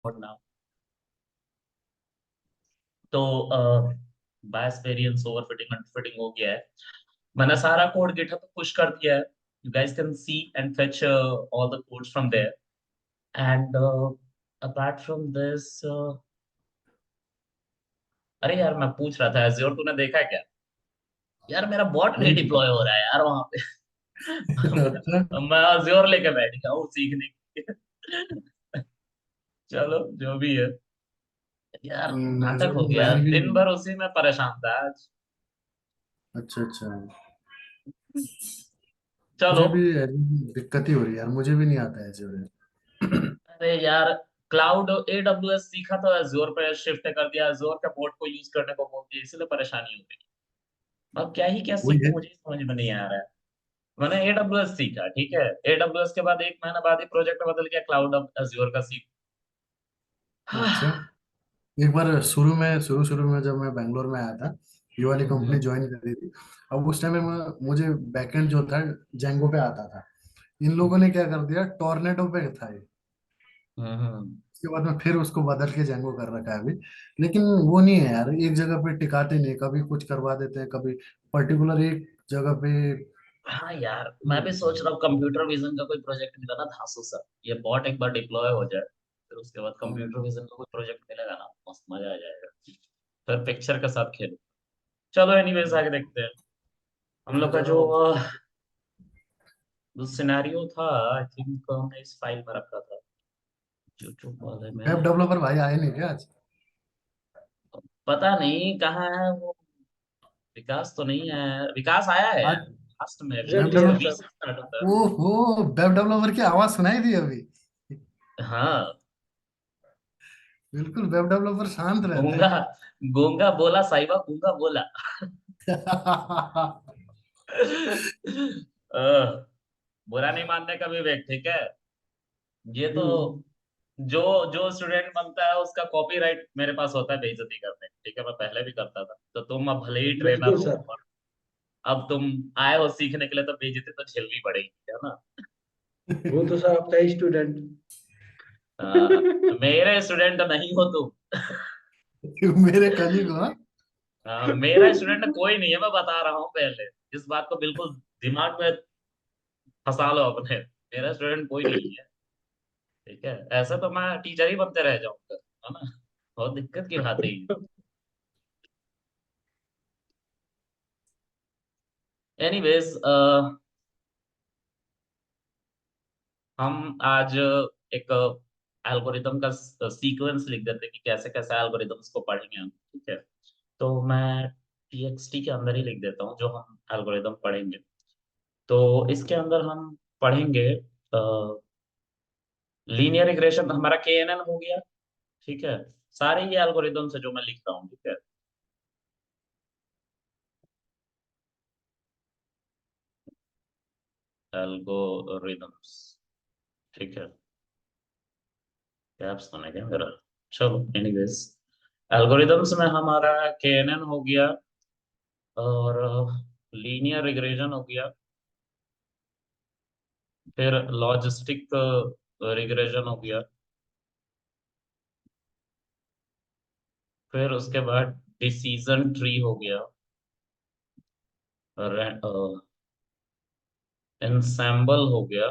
और नाउ तो बायस variance overfitting underfitting हो गया है। मैंने सारा कोड गिटहब पे पुश कर दिया है। You guys can see and fetch all the codes from there and apart from this अरे यार मैं पूछ रहा था एज्योर तूने देखा क्या? यार मेरा बॉट नहीं नहीं। डिप्लॉय हो रहा है यार वहां पे। अच्छा। मैं एज्योर लेके बैठ गया हूँ सीखने के लिए। चलो जो भी है। यार नाटक हो गया, मैं भी। दिन भर उसी में परेशान था आज। अच्छा अच्छा। चलो। मुझे भी दिक्कत ही हो रही है यार, मुझे भी नहीं आता है ऐसे। अरे यार क्लाउड एडब्ल्यूएस सीखा तो एज्योर पे शिफ्ट कर दिया, एज्योर के पोर्ट को यूज करने को बोल दिया, इसलिए परेशानी हो गई। अब क्या ही क्या वही सीखूं है। मुझे ही समझ में नहीं आ रहा है। मैंने एडब्ल्यूएस सीखा, ठीक है। एडब्ल्यूएस के बाद एक महीने बाद ही प्रोजेक्ट बदल गया, क्लाउड अब एज्योर का सीख। अच्छा। एक बार शुरू शुरू में जब मैं बैंगलोर में आया था, ये वाली कंपनी हम्म ज्वाइन करी थी। अब उस टाइम में मुझे बैकएंड जो था जेंगो पे आता था। इन लोगों ने क्या कर दिया, टॉर्नेडो पे था ये। हम्म। उसके बाद में फिर उसको बदल के जेंगो कर रखा है अभी। लेकिन वो नहीं है यार, एक जगह पे टिकाते नहीं, कभी कुछ करवा देते हैं, कभी पर्टिकुलर एक जगह पे। हाँ यार मैं भी सोच रहा हूँ कंप्यूटर विजन का कोई प्रोजेक्ट मिला ना धांसू सा, ये बॉट एक बार डिप्लॉय हो जाए फिर उसके बाद कंप्यूटर विजन का कोई प्रोजेक्ट मिलेगा ना, मस्त मजा आ जाएगा। फिर पिक्चर के साथ खेलो। चलो एनीवेज आगे देखते हैं। हम मैं लोग का जरा जो सिनेरियो था, आई थिंक हमने इस फाइल में रखा था, जो जो वाले में। वेब डेवलपर भाई आए नहीं क्या आज? पता नहीं कहाँ है वो। विकास तो नहीं है, विकास आया है आज यार लास्ट में, अभी वेब तो उसका डेवलपर। बीस से स्टार्ट होता है। ओहो, वेब डेवलपर की आवाज सुनाई दी अभी। हाँ। बिल्कुल, वेब डेवलपर शांत रहता गूंगा गूंगा बोला साहिबा, गूंगा बोला। है। बुरा नहीं मानने का विवेक, ठीक है। ये तो हम्म। जो जो स्टूडेंट बनता है उसका कॉपीराइट मेरे पास होता है बेइज्जती करने का, ठीक है। मैं पहले भी करता था, तो तुम अब भले ही ट्रेनर बिल्कुल हो सर। और अब तुम आए हो सीखने के लिए, तो बेइज्जती तो झेलनी पड़ेगी, है ना। वो तो सर आपका ही स्टूडेंट। मेरे स्टूडेंट नहीं हो तुम। मेरे कलीग हो, हाँ? मेरा स्टूडेंट कोई नहीं है, मैं बता रहा हूँ पहले। इस बात को बिल्कुल दिमाग में फंसा लो अपने। मेरा स्टूडेंट कोई नहीं है, ठीक है। ऐसा तो मैं टीचर ही बनते रह जाऊंगा, है ना। बहुत दिक्कत की बात है ये। एनीवेज हम आज एक एल्गोरिदम का सीक्वेंस लिख देते हैं कि कैसे कैसे एल्गोरिदम्स को पढ़ेंगे हम, ठीक है। तो मैं टीएक्सटी के अंदर ही लिख देता हूँ जो हम एल्गोरिदम पढ़ेंगे। तो इसके अंदर हम पढ़ेंगे लीनियर रिग्रेशन, हमारा के एन एन हो गया, ठीक है। सारे ये एल्गोरिदम्स है जो मैं लिख रहा हूँ, ठीक है। एल्गोरिदम्स, ठीक है। कैप्स तो नहीं क्या मेरा। चलो एनीवेज, एल्गोरिदम्स में हमारा के एन एन हो गया और लीनियर रिग्रेशन हो गया, फिर लॉजिस्टिक रिग्रेशन हो गया, फिर उसके बाद डिसीजन ट्री हो गया, एनसेम्बल हो गया,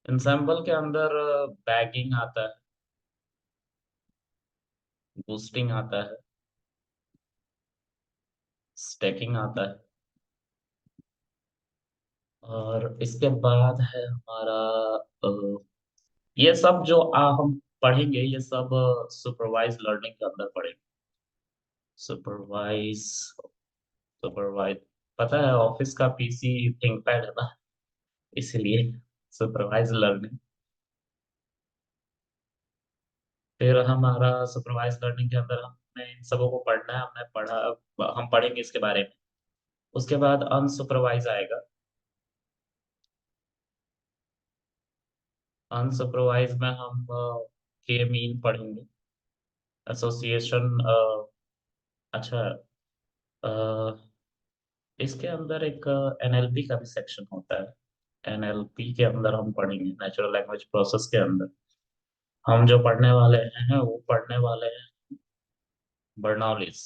एनसेम्बल के अंदर बैगिंग आता है, बूस्टिंग आता है, स्टैकिंग आता है, और इसके बाद है हमारा ये सब जो हम पढ़ेंगे, ये सब सुपरवाइज लर्निंग के अंदर पढ़ेंगे। सुपरवाइज सुपरवाइज पता है ऑफिस का पीसी थिंकपैड है ना, इसलिए सुपरवाइज लर्निंग। फिर हमारा सुपरवाइज लर्निंग के अंदर हमें इन सबों को पढ़ना है, हमने पढ़ा, हम पढ़ेंगे इसके बारे में। उसके बाद अनसुपरवाइज आएगा। अनसुपरवाइज में हम के मीन पढ़ेंगे, एसोसिएशन। अच्छा, अ, इसके अंदर एक एनएलपी का भी सेक्शन होता है, एनएलपी के अंदर हम पढ़ेंगे, नेचुरल लैंग्वेज प्रोसेस के अंदर हम जो पढ़ने वाले हैं वो पढ़ने वाले हैं बर्नौलीज।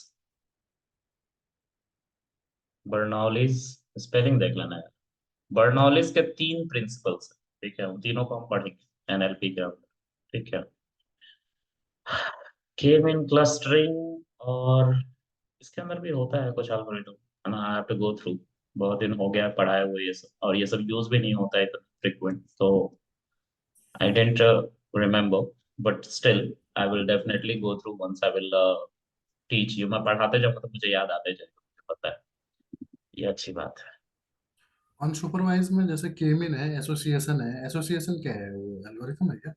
बर्नौलीज स्पेलिंग देख लेना है। बर्नौलीज के 3 प्रिंसिपल्स हैं, ठीक है, उन तीनों को हम पढ़ेंगे एनएलपी के अंदर, ठीक है। के मीन क्लस्टरिंग, और इसके अंदर भी होता है कुछ एल्गोरिथम, है ना, I have to go through. बहुत दिन हो गया पढ़ाए हुए ये सब, और ये सब यूज भी नहीं होता है इतना फ्रिक्वेंट, तो I don't remember, but still I will definitely go through once I will teach you. मैं पढ़ाते जाऊंगा तो मुझे याद आते जाएगा, मुझे पता है, ये अच्छी बात है। अनसुपरवाइज में जैसे के मीन है, एसोसिएशन क्या है, वो एल्गोरिथम है क्या?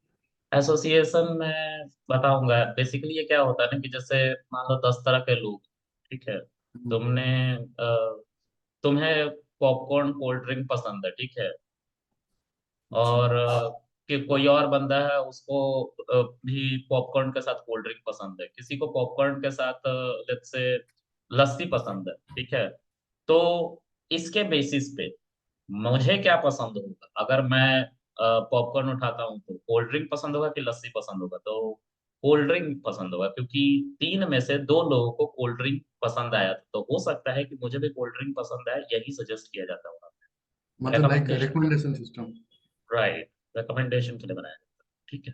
एसोसिएशन में बताऊंगा, बेसिकली ये क्या होता है ना कि जैसे मान लो 10 तरह के लोग, ठीक है, हम्म, तुमने तुम्हें पॉपकॉर्न कोल्ड ड्रिंक पसंद है, ठीक है, अच्छा। और कि कोई और बंदा है उसको भी पॉपकॉर्न के साथ कोल्ड ड्रिंक पसंद है, किसी को पॉपकॉर्न के साथ लेट्स से लस्सी पसंद है, ठीक है। तो इसके बेसिस पे मुझे क्या पसंद होगा, अगर मैं पॉपकॉर्न उठाता हूँ तो कोल्ड ड्रिंक पसंद होगा कि लस्सी पसंद होगा, तो कोल्ड ड्रिंक पसंद होगा, क्योंकि 3 में से 2 लोगों को कोल्ड ड्रिंक पसंद आया था, तो हो सकता है कि मुझे भी कोल्ड ड्रिंक पसंद आए, यही सजेस्ट किया जाता होगा। मतलब like recommendation, recommendation system. Right, recommendation के लिए बनाया जाता है, ठीक है।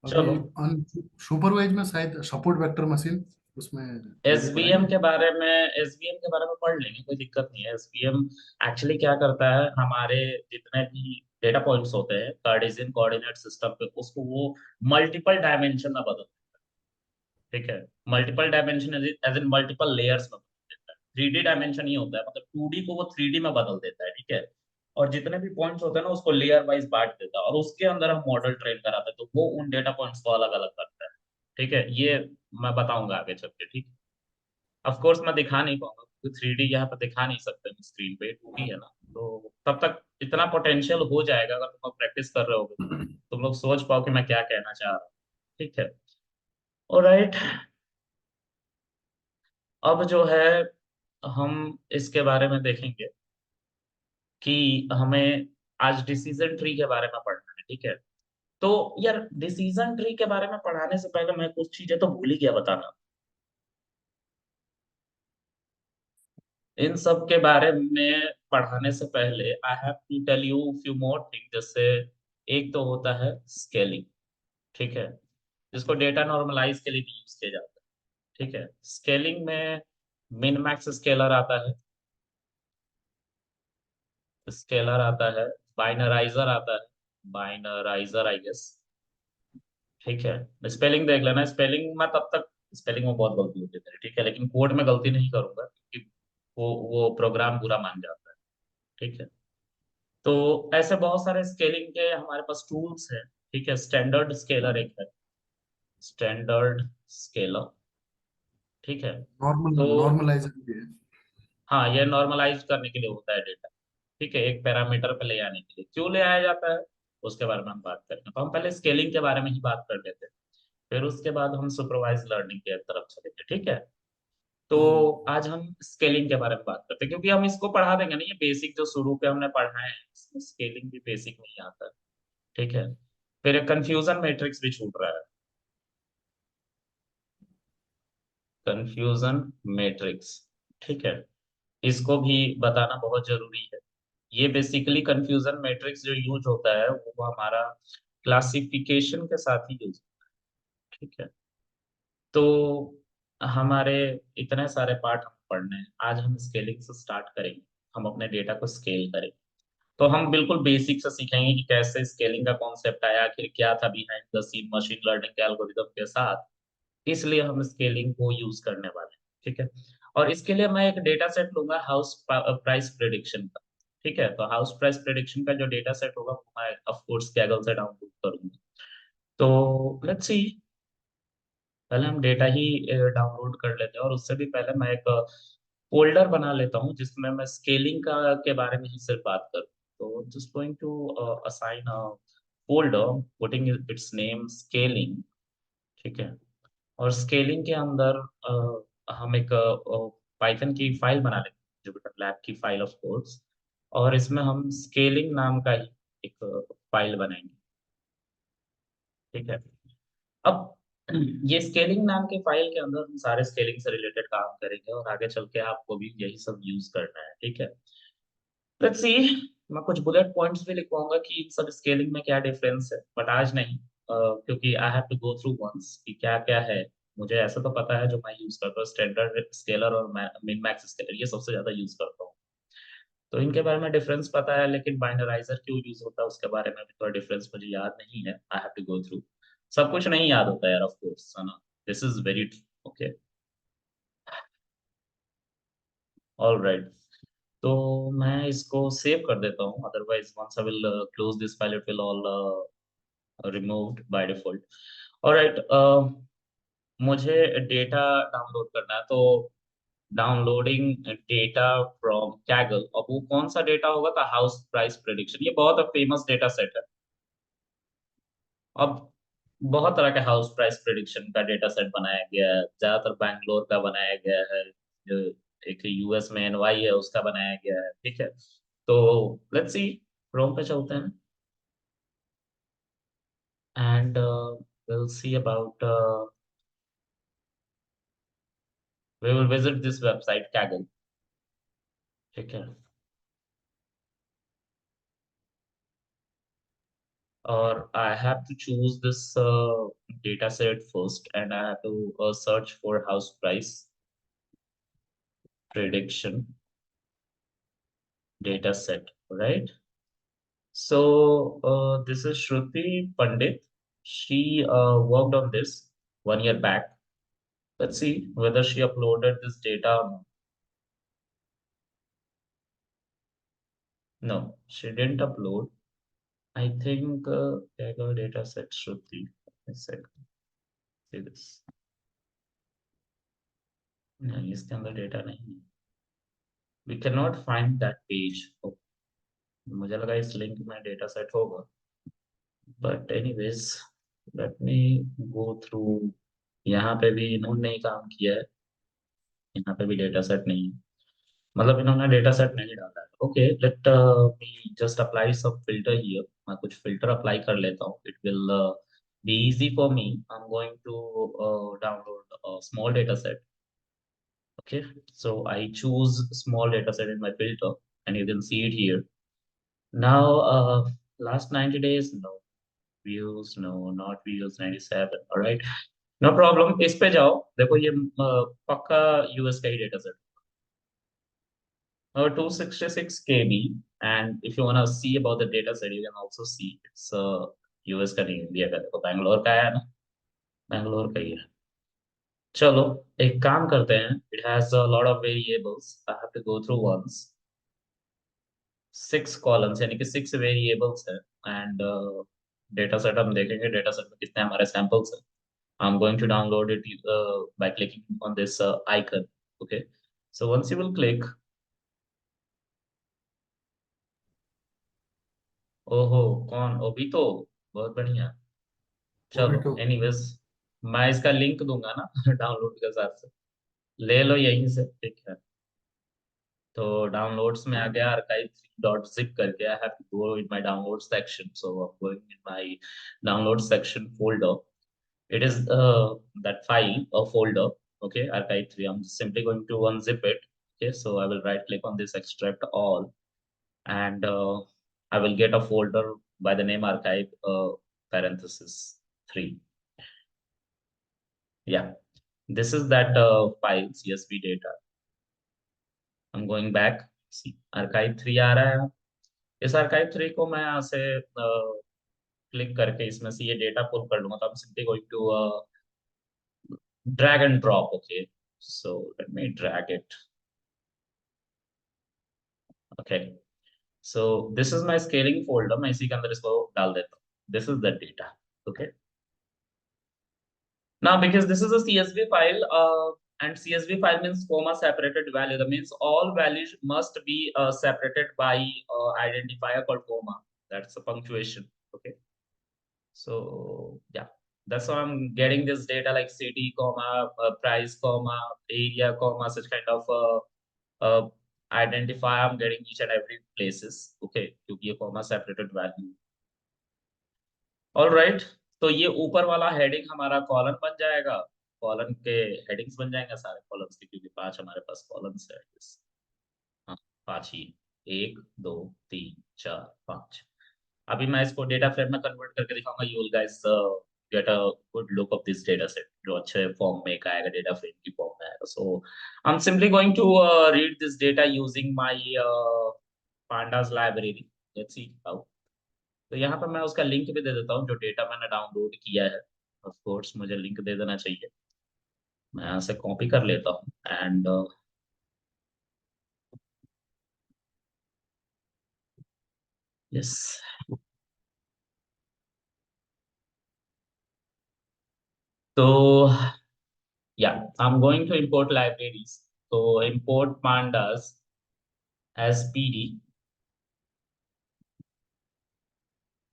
अभी चलो, अनसुपरवाइज में शायद सपोर्ट वेक्टर मशीन, उसमें वो भी एसवीएम पढ़ाएंगे। के बारे में, एसवीएम के बारे में पढ़ लेंगे, कोई दिक्कत नहीं है। एसवीएम एक्चुअली क्या करता है, हमारे जितने भी डेटा पॉइंट्स होते हैं कार्टेशियन कोऑर्डिनेट सिस्टम पे, उसको वो मल्टीपल डायमेंशन में बदल, ठीक है, multiple dimension as in multiple layers में बदल देता है। 3D डायमेंशन ही होता है, मतलब 2D को वो 3D में बदल देता है, ठीक है। और जितने भी पॉइंट्स होते हैं ना उसको लेयर वाइज बांट देता है, और उसके अंदर हम मॉडल ट्रेन कराते हैं, तो वो उन डेटा पॉइंट्स को अलग अलग करता है, ठीक है। ये मैं बताऊंगा आगे चल के, ठीक है। ऑफ कोर्स मैं दिखा नहीं पाऊंगा क्योंकि 3D यहाँ पर दिखा नहीं सकते स्क्रीन पे, 2D है ना, तो तब तक इतना पोटेंशियल हो जाएगा अगर तुम प्रैक्टिस कर रहे होगे, तुम लोग सोच पाओ कि मैं क्या कहना चाह रहा हूँ, ठीक है। ऑलराइट, अब जो है हम इसके बारे में देखेंगे कि हमें आज डिसीजन ट्री के बारे में पढ़ना है, ठीक है। तो यार डिसीजन ट्री के बारे में पढ़ाने से पहले मैं कुछ चीजें तो भूल ही गया बताना। इन सब के बारे में पढ़ाने से पहले I have to tell you few more thing, जैसे एक तो होता है स्केलिंग, ठीक है, जिसको डेटा नॉर्मलाइज के लिए भी यूज किया जाता है, ठीक है। स्केलिंग में मिन मैक्स स्केलर आता है, स्केलर आता है, बाइनराइजर आता है, बाइनराइजर आई गेस, ठीक है। स्पेलिंग देख लेना, स्पेलिंग में तब तक स्पेलिंग में बहुत गलती होती है, ठीक है, लेकिन कोड में गलती नहीं करूंगा क्योंकि वो प्रोग्राम बुरा मान जाता है, ठीक है। तो ऐसे बहुत सारे स्केलिंग के हमारे पास टूल्स हैं, ठीक है। स्टैंडर्ड स्केलर एक है, स्टैंडर्ड स्केलर, ठीक है। तो नॉर्मलाइजर भी है। हाँ, ये नॉर्मलाइज करने के लिए होता है डेटा, ठीक है, एक पैरामीटर पे ले आने के लिए। क्यों ले आया जाता है उसके बारे में हम बात करेंगे, तो हम पहले स्केलिंग के बारे में ही बात कर लेते हैं, फिर उसके बाद हम सुपरवाइज लर्निंग की तरफ चलेंगे, ठीक है। तो हम्म, आज हम स्केलिंग के बारे में बात करते हैं, क्योंकि हम इसको पढ़ा देंगे ना, ये बेसिक जो शुरू पे हमने पढ़ा है इसमें स्केलिंग भी बेसिक नहीं आता है, ठीक है। फिर एक कंफ्यूजन मैट्रिक्स भी छूट रहा है, कंफ्यूजन मैट्रिक्स, ठीक है, इसको भी बताना बहुत जरूरी है। ये बेसिकली कंफ्यूजन मैट्रिक्स जो यूज होता है वो हमारा क्लासिफिकेशन के साथ ही यूज, ठीक है। तो हमारे इतने सारे पार्ट हम पढ़ने हैं, आज हम स्केलिंग से स्टार्ट करेंगे, हम अपने डेटा को स्केल करेंगे। तो हम बिल्कुल बेसिक से सीखेंगे कि कैसे स्केलिंग का कॉन्सेप्ट आया, आखिर क्या था behind the scene machine learning के एल्गोरिदम के साथ, इसलिए हम स्केलिंग को यूज करने वाले हैं, ठीक है। और इसके लिए मैं एक डेटा सेट लूंगा हाउस प्राइस प्रिडिक्शन का, ठीक है। तो हाउस प्राइस प्रिडिक्शन का जो डेटा सेट होगा वो मैं ऑफ कोर्स कैगल से डाउनलोड करूंगा। तो लेट्स सी, पहले हम डेटा ही डाउनलोड कर लेते हैं, और उससे भी पहले मैं एक फोल्डर बना लेता हूँ जिसमें मैं स्केलिंग का के बारे में ही सिर्फ बात करूँ। तो just going to assign a folder, putting its name scaling, ठीक है। और स्केलिंग के अंदर हम एक पाइथन की फाइल बना लेंगे, जुपिटर लैब की फाइल ऑफ कोर्स। और इसमें हम स्केलिंग नाम का ही एक फाइल बनाएंगे। ठीक है। अब ये स्केलिंग नाम के फाइल के अंदर हम सारे स्केलिंग से रिलेटेड काम करेंगे और आगे चल के आपको भी यही सब यूज करना है। ठीक है। लेट्स सी। मैं कुछ बुलेट पॉइंट्स भी लिखवाऊंगा कि इन सब स्केलिंग में क्या डिफरेंस है, बट आज नहीं, क्योंकि I have to go through once कि क्या क्या है। मुझे ऐसा तो पता है जो मैं यूज करता हूँ, स्टैंडर्ड स्केलर और मिन मैक्स स्केलर, ये सबसे ज्यादा यूज करता हूँ। तो इनके बारे में डिफरेंस पता है, लेकिन बाइनराइजर क्यों यूज होता है उसके बारे में भी थोड़ा डिफरेंस मुझे याद नहीं है। I have to go through. सब कुछ नहीं याद होता यार, ऑफ कोर्स, है ना। This is very okay. All right. तो मैं इसको सेव कर देता हूँ, otherwise once I will close this file it will all removed by default. Alright. मुझे डेटा डाउनलोड करना है, तो डाउनलोडिंग डेटा फ्रॉम कैगल। अब वो कौन सा डेटा होगा? तो हाउस प्राइस प्रेडिक्शन, ये बहुत फेमस डेटा सेट है। अब बहुत तरह के हाउस प्राइस प्रेडिक्शन का डेटा सेट बनाया गया है, ज्यादातर बैंगलोर का बनाया गया है, जो एक यूएस में एनवाई है उसका बनाया गया है। ठीक है। तो लेट्स सी, क्रोम पे चलते हैं and we'll see about we will visit this website Kaggle। ठीक है। और I have to choose this data set first and I have to search for house price prediction data set, right? So this is Shruti Pandit. She worked on this 1 year back. Let's see whether she uploaded this data or not. No, she didn't upload. I think Kaggle data set Shruti. One second. See this. नहीं, इसके अंदर data नहीं है। We cannot find that page. Oh, मुझे लगा इस link में data set होगा, but anyways, let me go through। यहाँ पे भी इन्होंने ही काम किया है, यहाँ पे भी डेटा सेट नहीं है, मतलब इन्होंने डेटा सेट नहीं डाला है। Okay, let me just apply सब फिल्टर हियर। मैं कुछ फिल्टर अप्लाई कर लेता हूँ, it will be easy for me. I am going to download small data set. Okay, so I choose small data set in my filter and you can see it here. Now, last 90 days, no views, no, not views, 97. All right, no problem। इस पे जाओ, देखो ये पक्का US का ही data set, 266 KB। And if you want to see about the data set, you can also see it's US का नहीं, India का। देखो बैंगलोर का है ना, बैंगलोर का ही है। चलो, एक काम करते हैं। It has a lot of variables, I have to go through once. 6 columns यानी कि 6 वेरिएबल्स है। एंड डेटा सेट हम देखेंगे, डेटा सेट में कितने हमारे सैंपल्स हैं। I am going to download it by clicking on this icon. Okay, so once you will click, ओहो, कौन अभी तो, बहुत बढ़िया। वो भी चलो, तो। एनीवेज, मैं इसका लिंक दूंगा ना डाउनलोड के साथ से, ले लो यहीं से। ठीक है। तो डाउनलोड्स में आ गया archive3.zip करके। I have to go in my download section, so I am going in my download section folder. It is that file or folder, okay, archive3। I'm simply going to unzip it. Okay, so I will right click on this extract all, and I will get a folder by the name archive parenthesis 3। Yeah, this is that file CSV data। I'm going back। See, archive 3 आ रहा है। इस archive 3 को मैं यहाँ से click करके इसमें से ये डेटा पुल कर लूंगा। तो I'm simply going to drag and drop। Okay, so let me drag it। Okay, so this is my scaling folder। मैं इसी के अंदर इसको डाल देता हूँ। This is the data। Okay, now because this is a CSV file, and CSV file means comma separated value, that means all values must be separated by identifier called comma, that's a punctuation। Okay, so yeah, that's how I'm getting this data, like city comma price comma area comma, such kind of identify I am getting each and every places, okay, क्योंकि ये comma separated value. All right, तो ये ऊपर वाला heading हमारा column बन जाएगा, column के हेडिंग्स बन जाएंगे सारे कॉलम्स के, क्योंकि 5 हमारे पास कॉलम्स है। हाँ, 5 ही, 1 2 3 4 5। अभी मैं इसको डेटा फ्रेम में कन्वर्ट करके दिखाऊंगा, you will guys get a good look of this data set, जो अच्छे फॉर्म में एक आएगा, डेटा फ्रेम की फॉर्म में आएगा। So I am simply going to read this data using my pandas library. Let's see how. तो यहाँ पर मैं उसका लिंक भी दे देता हूँ, जो डेटा मैंने डाउनलोड किया है। ऑफ कोर्स मुझे लिंक दे देना चाहिए, मैं यहाँ से कॉपी कर लेता हूँ एंड यस। तो yeah, I'm going to import libraries. So import pandas as PD.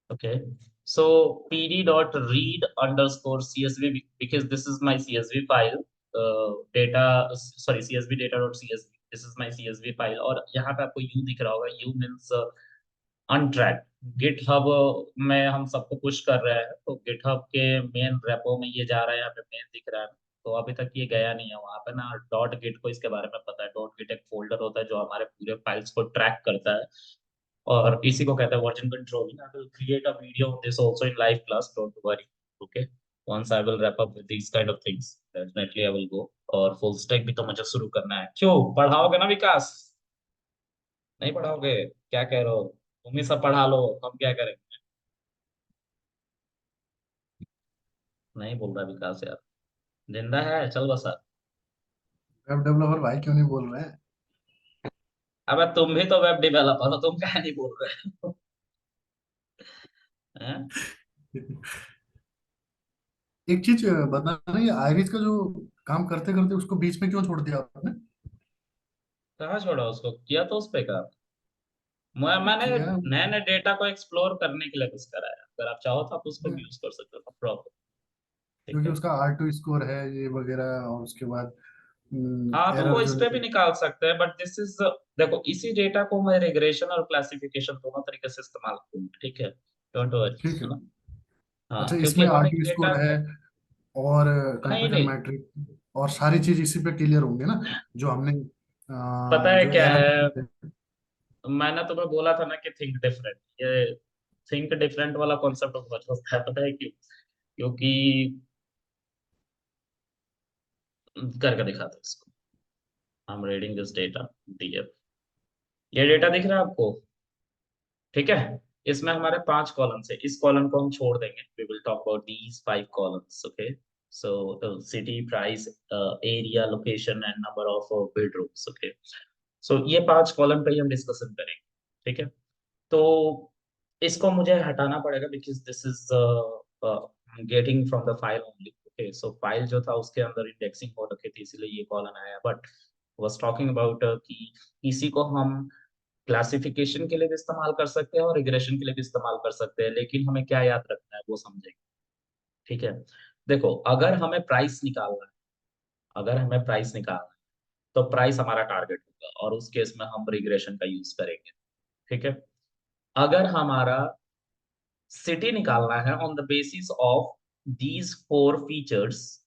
Okay. So PD dot read underscore CSV, because this is my CSV file. Data, sorry, CSV data dot CSV. This is my CSV file. और यहाँ पे आपको U दिख रहा होगा, U means untracked। GitHub में हम सबको पुश कर रहे हैं, तो GitHub के मेन रेपो में ये जा रहा है, यहाँ पे मेन दिख रहा है। तो अभी तक ये गया नहीं है वहां पे ना। डॉट गिट को इसके बारे में पता है, डॉट गिट एक फोल्डर होता है जो हमारे पूरे फाइल्स को ट्रैक करता है, और इसी को कहते हैं version control. I will create a video on this also in live class, don't worry. Okay, once I will wrap up with these kind of things, definitely I will go. और full stack भी तो मुझे शुरू करना है। क्यों पढ़ाओगे ना विकास? नहीं पढ़ाओगे? क्या कह रहे हो? तुम ही सब पढ़ा लो, हम क्या करेंगे? नहीं बोल रहा विकास यार, जिंदा है, चल बसा। वेब डेवलपर भाई क्यों नहीं बोल रहे हैं? अबे तुम भी तो वेब डेवलपर हो, तुम क्या नहीं बोल रहे हो? हैं? एक चीज बताना, ये आयरिस का जो काम करते करते उसको बीच में क्यों छोड़ दिया आपने? कहाँ छोड़ा उसको, किया तो उस पे काम। मैंने किया। नए नए डेटा को एक्सप्लोर करने के लिए कुछ कराया, अगर आप चाहो तो आप उसको भी यूज कर सकते हो, प्रॉब्लम। ठीक क्योंकि है। उसका R2 स्कोर है ये वगैरह, और उसके बाद हाँ, तो वो एरर इस जो पे भी निकल। निकाल सकते हैं, बट दिस इज, देखो इसी डेटा को मैं रिग्रेशन और क्लासिफिकेशन दोनों तरीके से इस्तेमाल करूंगा, ठीक है, डोंट वरी, ठीक है है। ना। हाँ, अच्छा, क्योंकि इसमें हम एक R2 डेटा स्कोर है को, और नहीं कंफ्यूजन नहीं, मैट्रिक और सारी चीज इसी पे क्लियर होंगे ना, जो हमने पता है जो क्या एरर। है, मैंने तुम्हें बोला था ना कि थिंक डिफरेंट, ये थिंक डिफरेंट वाला कॉन्सेप्ट बहुत होता है, पता है क्यों? क्योंकि करके दिखाता हूँ इसको। I am reading this data, DF. ये डेटा दिख रहा है आपको? ठीक है। इसमें हमारे 5 कॉलम्स है, इस कॉलम को हम छोड़ देंगे, we will talk about these 5 columns, okay. So city, price, area, location and number of bedrooms, okay. So ये 5 कॉलम पे ही हम डिस्कशन करेंगे, ठीक है। तो इसको मुझे हटाना पड़ेगा, because this is getting from the file only, okay. So file जो था उसके अंदर इंडेक्सिंग हो रखी थी, इसलिए ये कॉलम आया, बट वाज टॉकिंग अबाउट कि इसी को हम क्लासिफिकेशन के लिए भी इस्तेमाल कर सकते हैं और रिग्रेशन के लिए भी इस्तेमाल कर सकते हैं, लेकिन हमें क्या याद रखना है वो समझेंगे, ठीक है। देखो, अगर हमें प्राइस निकालना है, अगर हमें प्राइस निकालना है, तो प्राइस हमारा टारगेट होगा, और उस केस में हम रिग्रेशन का यूज करेंगे, ठीक है। अगर हमारा सिटी निकालना है on the basis of these 4 features,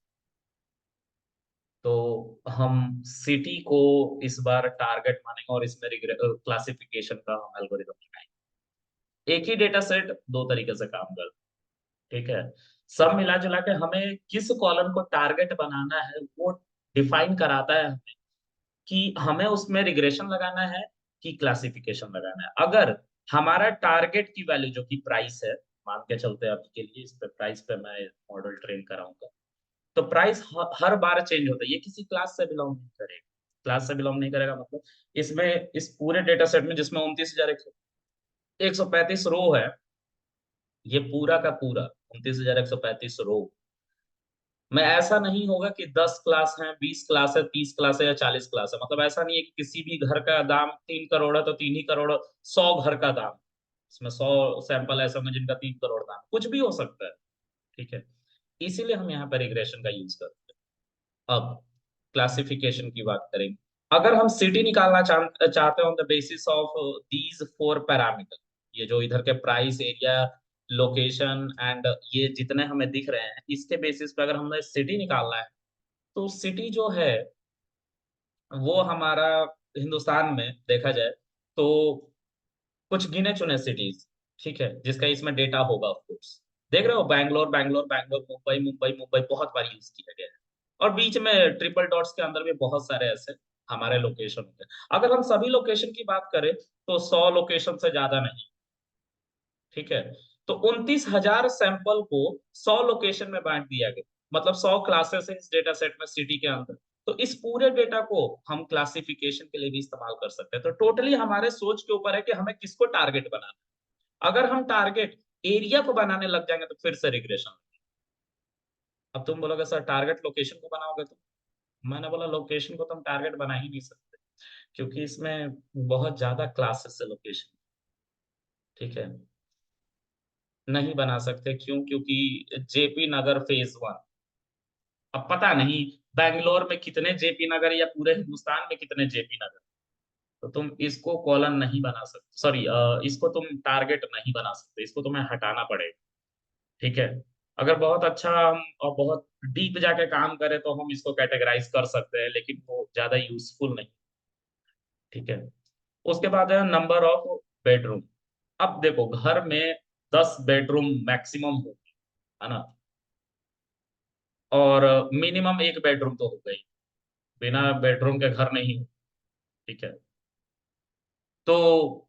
तो हम सिटी को इस बार टारगेट मानेंगे और इसमें क्लासिफिकेशन का हम एल्गोरिदम लगाएंगे। एक ही डेटा सेट दो तरीके से काम करता है, ठीक है। सब मिला जुला के हमें किस कॉलम को टारगेट बनाना है वो डिफाइन कराता है हमें, कि हमें उसमें रिग्रेशन लगाना है कि क्लासिफिकेशन लगाना है। अगर हमारा टारगेट की वैल्यू जो कि प्राइस है, मान के चलते हैं अभी के लिए, इस पे प्राइस पे मैं मॉडल ट्रेन कराऊंगा, तो प्राइस हर बार चेंज होता है, ये किसी क्लास से बिलोंग नहीं करेगा। क्लास से बिलोंग नहीं करेगा मतलब, इसमें इस पूरे डेटा सेट में जिसमें 29,135 रो है, ये पूरा का पूरा 29,135 रो में ऐसा नहीं होगा कि 10 क्लास हैं, 20 क्लास है, 30 क्लास है या 40 क्लास है। मतलब ऐसा नहीं है कि किसी भी घर का दाम 3 करोड़ है तो 3 ही करोड़, 100 घर का दाम, इसमें 100 सैंपल ऐसे में जिनका 3 करोड़ दाम, कुछ भी हो सकता है, ठीक है। इसीलिए हम यहाँ पर रिग्रेशन का यूज करते हैं। अब क्लासिफिकेशन की बात करेंगे। अगर हम सिटी निकालना चाहते हैं on the basis of these 4 parameter, ये जो इधर के प्राइस, एरिया, लोकेशन एंड ये जितने हमें दिख रहे हैं, इसके बेसिस पे अगर हमें सिटी निकालना है, तो सिटी जो है वो हमारा हिंदुस्तान में देखा जाए तो कुछ गिने चुने सिटीज, ठीक है, जिसका इसमें डेटा होगा ऑफ कोर्स। देख रहे हो, बैंगलोर बैंगलोर बैंगलोर, मुंबई मुंबई मुंबई बहुत बार यूज किया गया है। और बीच में ट्रिपल डॉट्स के अंदर भी बहुत सारे ऐसे हमारे लोकेशन होते हैं। अगर हम सभी लोकेशन की बात करें तो 100 लोकेशन से ज्यादा नहीं, ठीक है। तो 29,000 सैंपल को 100 लोकेशन में बांट दिया गया, मतलब 100 क्लासेस है इस डेटा सेट में सिटी के अंदर। तो इस पूरे डेटा को हम क्लासिफिकेशन के लिए भी इस्तेमाल कर सकते हैं। तो टोटली हमारे सोच के ऊपर है कि हमें किसको टारगेट बनाना है। अगर हम टारगेट एरिया को बनाने लग जाएंगे तो फिर से रिग्रेशन। अब तुम बोलोगे सर टारगेट लोकेशन को बनाओगे, तो मैंने बोला लोकेशन को तुम टारगेट बना ही नहीं सकते, क्योंकि इसमें बहुत ज्यादा क्लासेस है लोकेशन, ठीक है, नहीं बना सकते। क्यों? क्योंकि जेपी नगर फेज 1, अब पता नहीं बैंगलोर में कितने जेपी नगर या पूरे हिंदुस्तान में कितने जेपी नगर, तो तुम इसको कॉलम नहीं बना सकते, सॉरी इसको तुम टारगेट नहीं बना सकते, इसको तुम्हें हटाना पड़ेगा, ठीक है। अगर बहुत अच्छा हम और बहुत डीप जाके काम करें तो हम इसको कैटेगराइज कर सकते हैं, लेकिन वो ज्यादा यूजफुल नहीं, ठीक है। उसके बाद है नंबर ऑफ बेडरूम। अब देखो, घर में 10 बेडरूम मैक्सिमम हो, है ना, और मिनिमम एक बेडरूम तो हो गई, बिना बेडरूम के घर नहीं हो, ठीक है। तो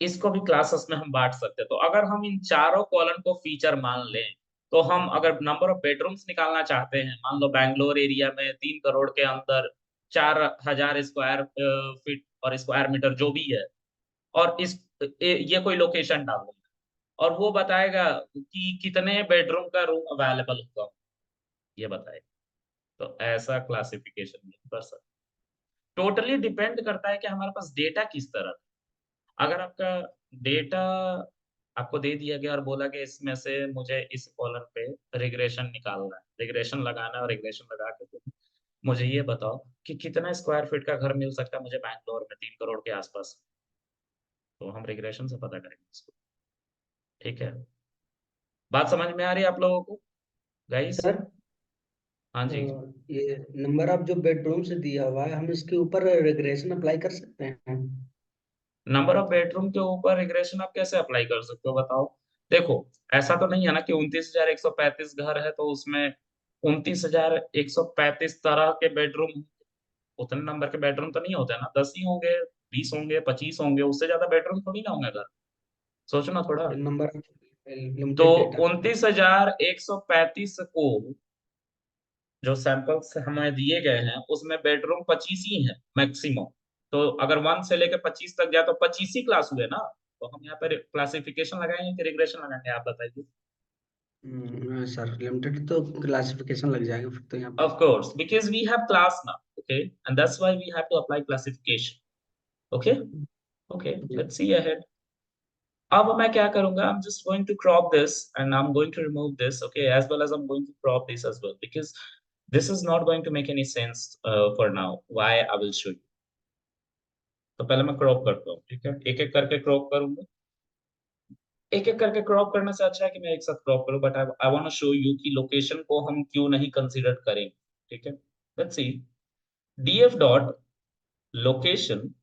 इसको भी क्लासेस में हम बांट सकते हैं। तो अगर हम इन चारों कॉलम को फीचर मान लें, तो हम अगर नंबर ऑफ बेडरूम्स निकालना चाहते हैं, मान लो बैंगलोर एरिया में 3 करोड़ के अंदर 4,000 स्क्वायर फीट और स्क्वायर मीटर जो भी है, और ये कोई लोकेशन डाल देंगे और वो बताएगा कि कितने बेडरूम का रूम अवेलेबल होगा, ये बताएगा। तो ऐसा क्लासिफिकेशन कर सकते। टोटली डिपेंड करता है कि हमारे पास डेटा किस तरह का। अगर आपका डेटा आपको दे दिया गया और बोला कि इसमें से मुझे इस कॉलम पे रिग्रेशन निकालना है, रिग्रेशन लगाना है, और रिग्रेशन लगा के तुम मुझे ये बताओ कि कितना स्क्वायर फीट का घर मिल सकता है मुझे बैंगलोर में 3 करोड़ के आसपास, तो हम रिग्रेशन से पता करेंगे इसको, ठीक है। बात समझ में आ रही है आप लोगों को गाइस? सर, हाँ जी। ये नंबर ऑफ जो बेडरूम से दिया हुआ है, हम इसके ऊपर रिग्रेशन अप्लाई कर सकते हैं? नंबर ऑफ बेडरूम के ऊपर रिग्रेशन आप कैसे अप्लाई कर सकते हो बताओ? देखो, ऐसा तो नहीं है ना कि 29,135 घर है तो उसमें 29,135 तरह के बेडरूम, उतने नंबर के बेडरूम तो नहीं होते ना, 10 ही होंगे, 20 होंगे, 25 होंगे, उससे ज्यादा बेडरूम थोड़ी ना होंगे घर। सोचो ना थोड़ा। नंबर ऑफ तो लिमिटेड डेटा। 29,135 को जो सैंपल्स हमें दिए गए हैं उसमें बेडरूम 25 ही है मैक्सिमम। तो अगर 1 से लेकर 25 तक गया तो 25 ही क्लास हुए ना। तो हम यहाँ पर क्लासिफिकेशन लगाएंगे कि रिग्रेशन लगाएंगे, आप बताइए। सर लिमिटेड तो क्लासिफिकेशन लग जाएगा फिर तो यहाँ पे। Of course, because we have class now, okay, and that's why we have to apply classification. Okay, okay, ji. let's see ahead. अब मैं क्या करूंगा? I'm just going to crop this and I'm going to remove this, okay, as well as I'm going to crop this as well because this is not going to make any sense for now. Why? I will show you. तो पहले मैं crop करता हूँ, ठीक है, एक एक करके क्रॉप करूंगा। एक एक करके क्रॉप करने से अच्छा है कि मैं एक साथ क्रॉप करूं, but I want to show you कि लोकेशन को हम क्यों नहीं कंसीडर करेंगे, ठीक है। Let's see df dot location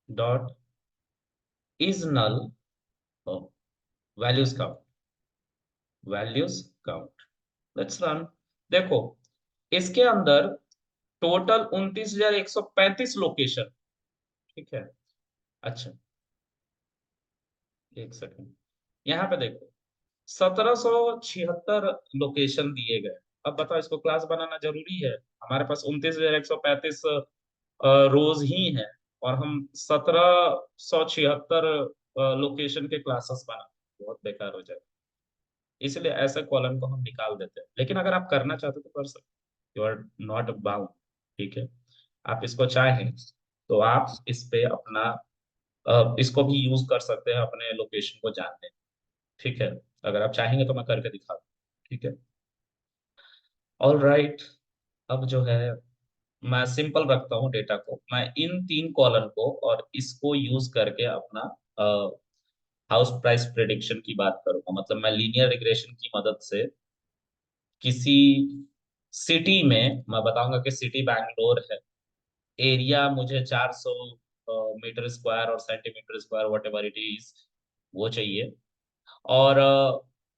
dot is null values count, values count, let's run. देखो, इसके अंदर टोटल 29,135 लोकेशन, ठीक है। अच्छा, एक सेकंड, यहाँ पे देखो 1,776 लोकेशन दिए गए। अब बताओ इसको क्लास बनाना जरूरी है? हमारे पास 29,135 रोज ही है और हम 1,776 लोकेशन के क्लासेस बना, बहुत बेकार हो जाए। इसलिए ऐसे कॉलम को हम निकाल देते हैं, लेकिन अगर आप करना चाहते हो तो कर सकते, यू आर नॉट बाउंड, ठीक है। आप इसको चाहें तो आप इस पे अपना इसको भी यूज कर सकते हैं अपने लोकेशन को जानने, ठीक है। अगर आप चाहेंगे तो मैं करके दिखा दूं, ठीक है। ऑल राइट, अब जो है मैं सिंपल रखता हूँ डेटा को, मैं इन 3 कॉलम को और इसको यूज करके अपना हाउस प्राइस प्रेडिक्शन की बात करूंगा। मतलब मैं लीनियर रिग्रेशन की मदद से किसी सिटी में मैं बताऊंगा कि सिटी बैंगलोर है, एरिया मुझे 400 मीटर स्क्वायर और centimetre square what ever it is वो चाहिए, और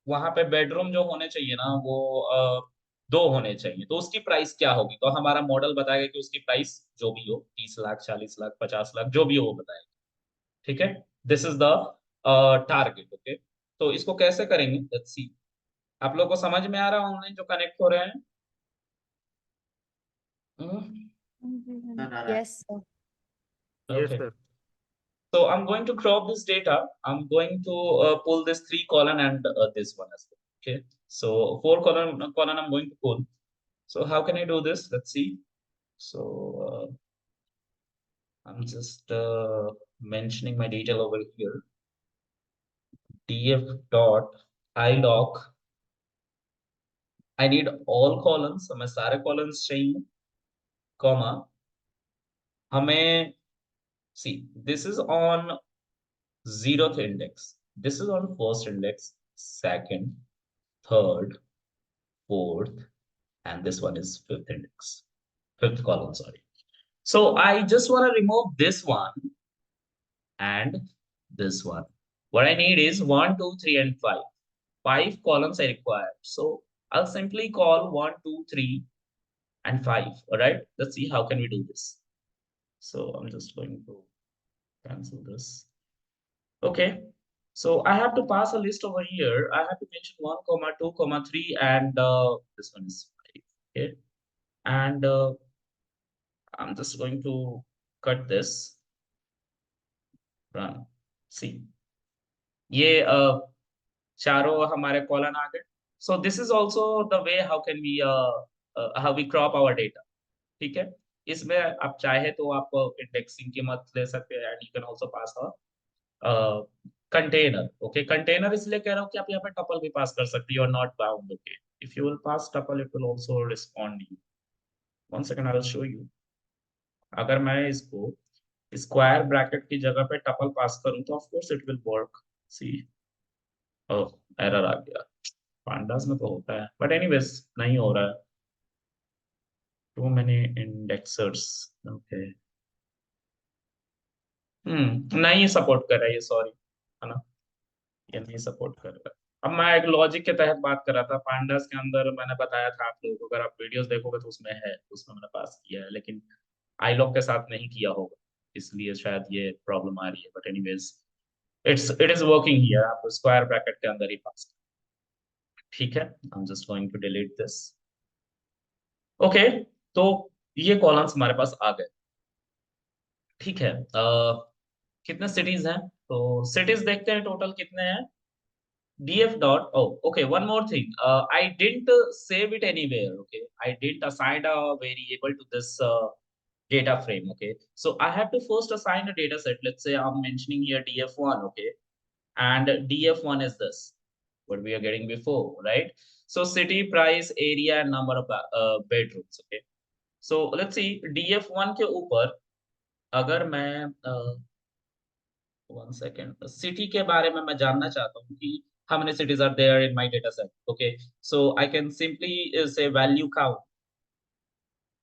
वहां पे बेडरूम जो होने चाहिए ना वो 2 होने चाहिए। तो उसकी प्राइस क्या होगी? तो हमारा मॉडल बताएगा कि उसकी प्राइस जो भी हो, 30 लाख, 40 लाख, 50 लाख, जो भी हो वो बताएगा। ठीक है, this is the target. Okay, तो इसको कैसे करेंगे, लेट्स सी। आप लोग को समझ में आ रहा है ऑनलाइन जो कनेक्ट हो रहे हैं? Yes, sir. Yes, okay, sir. so I'm going to crop this data. I'm going to pull this 3 column and this one as well. Okay, so 4 column I'm going to pull. So how can I do this? Let's see. So I'm just mentioning my detail over here. df dot iloc. I need all columns. हमें सारे columns चाहिए, comma हमें see this is on 0th index. This is on 1st index, 2nd, 3rd, 4th, and this one is 5th index, 5th column, sorry. So I just want to remove this one and this one. What I need is 1, 2, 3, and 5. 5 columns I require. So I'll simply call 1, 2, 3, and 5. All right, let's see how can we do this. So I'm just going to cancel this. Okay, so I have to pass a list over here. I have to mention 1, 2, 3, and this one is 5. Okay, and I'm just going to cut this, run, see. ये चारों हमारे column आ गए। So this is also the way how we crop our data. ठीक है, इसमें आप चाहे तो आप इंडेक्सिंग की मदद ले सकते हैं, and you can also pass container. Okay, container इसलिए कह रहा हूँ कि आप यहाँ पे टपल भी पास कर सकते हो, not bound. Okay, if you will pass tuple it will also respond you. One second, I will show you. अगर मैं इसको स्क्वायर ब्रैकेट की जगह पे टपल पास करूं तो of course it will work. See, oh, error आ गया। पांडास में तो होता है, बट एनीवेज नहीं हो रहा है। Too many indexers. ओके, नहीं सपोर्ट कर रहा है ये, सॉरी, है ना, ये नहीं सपोर्ट कर रहा है। अब मैं एक लॉजिक के तहत बात कर रहा था। पांडास के अंदर मैंने बताया था आप लोगों को, अगर आप वीडियोस देखोगे तो उसमें है, उसमें मैंने पास किया है, लेकिन आईलॉग के साथ नहीं किया होगा, इसलिए शायद ये प्रॉब्लम आ रही है। But anyways it is working here. आप स्क्वायर ब्रैकेट के अंदर ही पास। ठीक है, I am just going to delete this. Okay, तो ये कॉलम्स हमारे पास आ गए। ठीक है, कितने सिटीज हैं? तो सिटीज देखते हैं टोटल कितने हैं। df dot, oh okay, one more thing, I didn't save it anywhere. Okay, I didn't assign a variable to this data frame. Okay, so I have to first assign a data set. Let's say I'm mentioning here df1. Okay, and df1 is this what we are getting before, right? So city, price, area, and number of bedrooms. Okay, so let's see df1 के ऊपर अगर मैं one second city के बारे में मैं जानना चाहता हूँ कि how many cities are there in my data set. Okay, so I can simply say value count,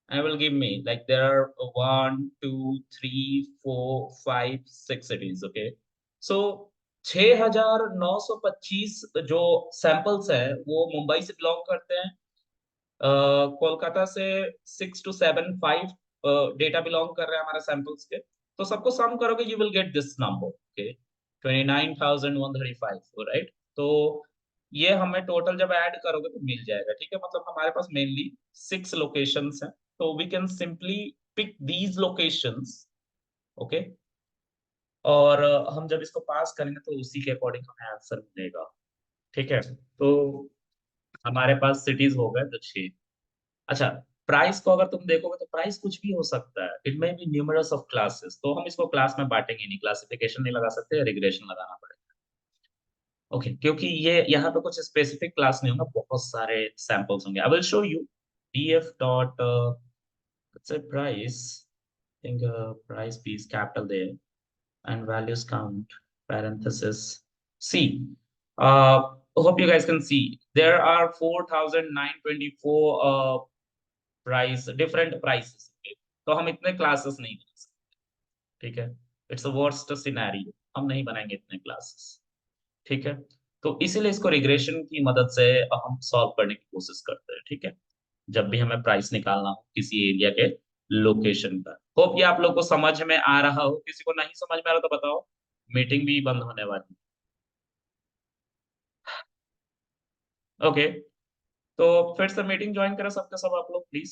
and it will give me like there are 1, 2, 3, 4, 5, 6 cities. Okay, so 6,925 जो samples हैं वो मुंबई से बिलोंग करते हैं। कोलकाता से 6 to 7, 5 डेटा बिलोंग कर रहे हैं हमारे सैंपल्स के। तो सबको सम करोगे you will get this number. Okay, 29,135, right? तो ये हमें टोटल जब ऐड करोगे तो मिल जाएगा। ठीक है, मतलब हमारे पास मेनली 6 लोकेशंस हैं, तो we can simply pick these locations. Okay, और हम जब इसको पास करेंगे तो उसी के अकॉर्डिंग हमें आंसर मिलेगा। ठीक है, तो हमारे पास सिटीज हो गए तो 6। अच्छा, प्राइस को अगर तुम देखोगे तो प्राइस कुछ भी हो सकता है। It may be numerous of classes, तो हम इसको क्लास में बांटेंगे नहीं, क्लासिफिकेशन नहीं लगा सकते, रिग्रेशन लगाना पड़ेगा। ओके, क्योंकि ये यहाँ पे कुछ स्पेसिफिक क्लास नहीं होगा, बहुत सारे सैंपल्स होंगे। I will show you df dot let's say price. I think price p is capital there, and values count parenthesis c. Hope you guys can see there are 4,924 price, different prices के, तो हम इतने classes नहीं बना सकते, ठीक है। It's a worst scenario, हम नहीं बनाएंगे इतने क्लासेस, ठीक है। तो इसीलिए इसको रिग्रेशन की मदद से हम सॉल्व करने की कोशिश करते हैं, ठीक है, जब भी हमें प्राइस निकालना हो किसी एरिया के लोकेशन का। होप ये आप लोग को समझ में आ रहा हो, किसी को नहीं समझ में आ रहा तो बताओ, मीटिंग भी बंद होने वाली है। ओके, तो फिर से मीटिंग ज्वाइन करें सबके सब आप लोग प्लीज।